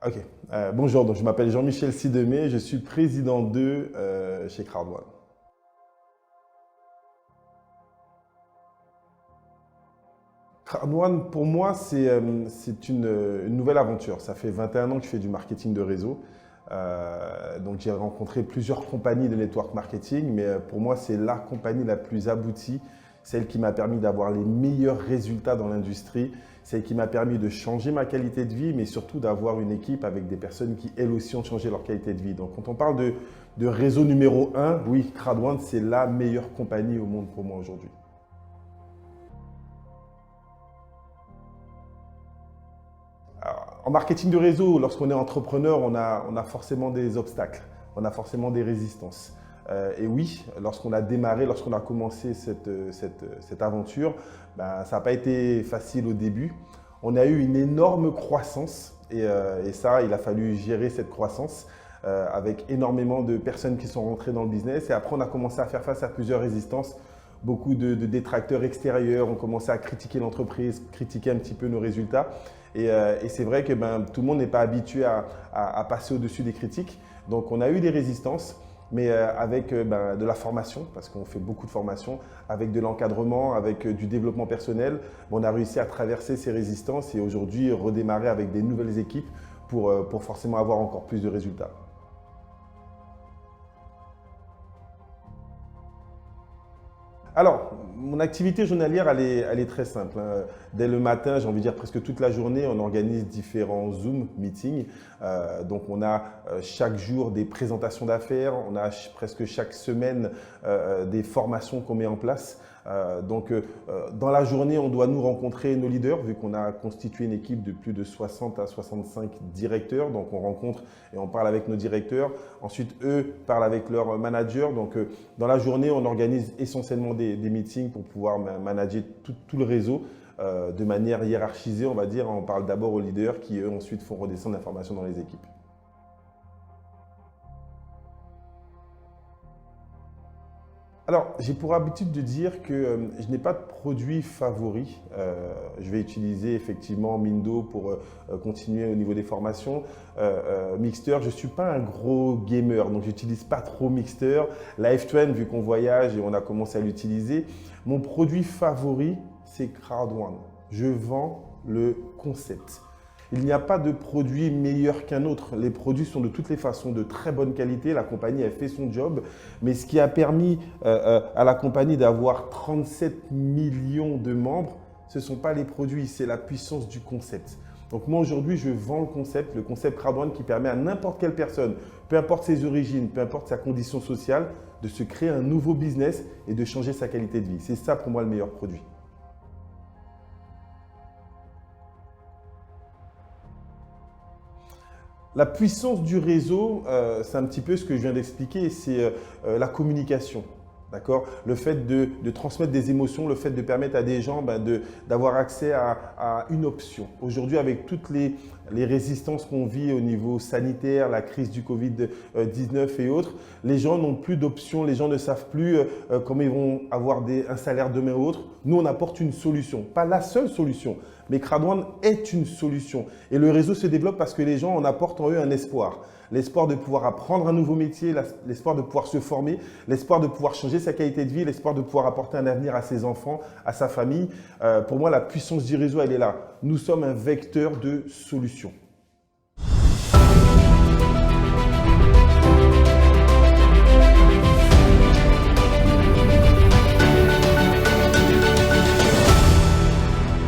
Ok, bonjour, donc je m'appelle Jean-Michel Sidemé, je suis président 2 chez Crowd1. Crowd1, pour moi, c'est une nouvelle aventure. Ça fait 21 ans que je fais du marketing de réseau. Donc j'ai rencontré plusieurs compagnies de network marketing, mais pour moi, c'est la compagnie la plus aboutie, celle qui m'a permis d'avoir les meilleurs résultats dans l'industrie, celle qui m'a permis de changer ma qualité de vie, mais surtout d'avoir une équipe avec des personnes qui, elles aussi, ont changé leur qualité de vie. Donc quand on parle de réseau numéro 1, oui, Crowd1, c'est la meilleure compagnie au monde pour moi aujourd'hui. En marketing de réseau, lorsqu'on est entrepreneur, on a forcément des obstacles, on a forcément des résistances. Et oui, lorsqu'on a démarré, lorsqu'on a commencé cette aventure, ben, ça n'a pas été facile au début. On a eu une énorme croissance et ça, il a fallu gérer cette croissance avec énormément de personnes qui sont rentrées dans le business. Et après, on a commencé à faire face à plusieurs résistances. Beaucoup de détracteurs extérieurs ont commencé à critiquer l'entreprise, critiquer un petit peu nos résultats. Et c'est vrai que ben, tout le monde n'est pas habitué à passer au-dessus des critiques. Donc on a eu des résistances, mais avec ben, de la formation, parce qu'on fait beaucoup de formation, avec de l'encadrement, avec du développement personnel, on a réussi à traverser ces résistances et aujourd'hui redémarrer avec des nouvelles équipes pour forcément avoir encore plus de résultats. Alors, mon activité journalière, elle est très simple, hein. Dès le matin, j'ai envie de dire presque toute la journée, on organise différents Zoom meetings. Donc, on a chaque jour des présentations d'affaires, on a presque chaque semaine des formations qu'on met en place. Dans la journée, on doit nous rencontrer nos leaders, vu qu'on a constitué une équipe de plus de 60 à 65 directeurs. Donc, on rencontre et on parle avec nos directeurs. Ensuite, eux parlent avec leurs managers. Donc, dans la journée, on organise essentiellement des meetings pour pouvoir manager tout le réseau de manière hiérarchisée, on va dire. On parle d'abord aux leaders qui, eux, ensuite font redescendre l'information dans les équipes. Alors, j'ai pour habitude de dire que je n'ai pas de produit favori. Je vais utiliser effectivement Mindo pour continuer au niveau des formations. Mixter, je ne suis pas un gros gamer, donc j'utilise pas trop Mixter. LiveTrend, vu qu'on voyage et on a commencé à l'utiliser. Mon produit favori, c'est Crowd1. Je vends le concept. Il n'y a pas de produit meilleur qu'un autre. Les produits sont de toutes les façons de très bonne qualité. La compagnie a fait son job. Mais ce qui a permis à la compagnie d'avoir 37 millions de membres, ce ne sont pas les produits, c'est la puissance du concept. Donc moi aujourd'hui, je vends le concept Crowd1 qui permet à n'importe quelle personne, peu importe ses origines, peu importe sa condition sociale, de se créer un nouveau business et de changer sa qualité de vie. C'est ça pour moi le meilleur produit. La puissance du réseau, c'est un petit peu ce que je viens d'expliquer, c'est la communication. D'accord? Le fait de transmettre des émotions, le fait de permettre à des gens ben, d'avoir accès à une option. Aujourd'hui, avec toutes les résistances qu'on vit au niveau sanitaire, la crise du Covid-19 et autres, les gens n'ont plus d'options, les gens ne savent plus comment ils vont avoir un salaire demain ou autre. Nous, on apporte une solution, pas la seule solution, mais Crowd1 est une solution. Et le réseau se développe parce que les gens en apportent en eux un espoir. L'espoir de pouvoir apprendre un nouveau métier, l'espoir de pouvoir se former, l'espoir de pouvoir changer sa qualité de vie, l'espoir de pouvoir apporter un avenir à ses enfants, à sa famille. Pour moi, la puissance du réseau, elle est là. Nous sommes un vecteur de solutions.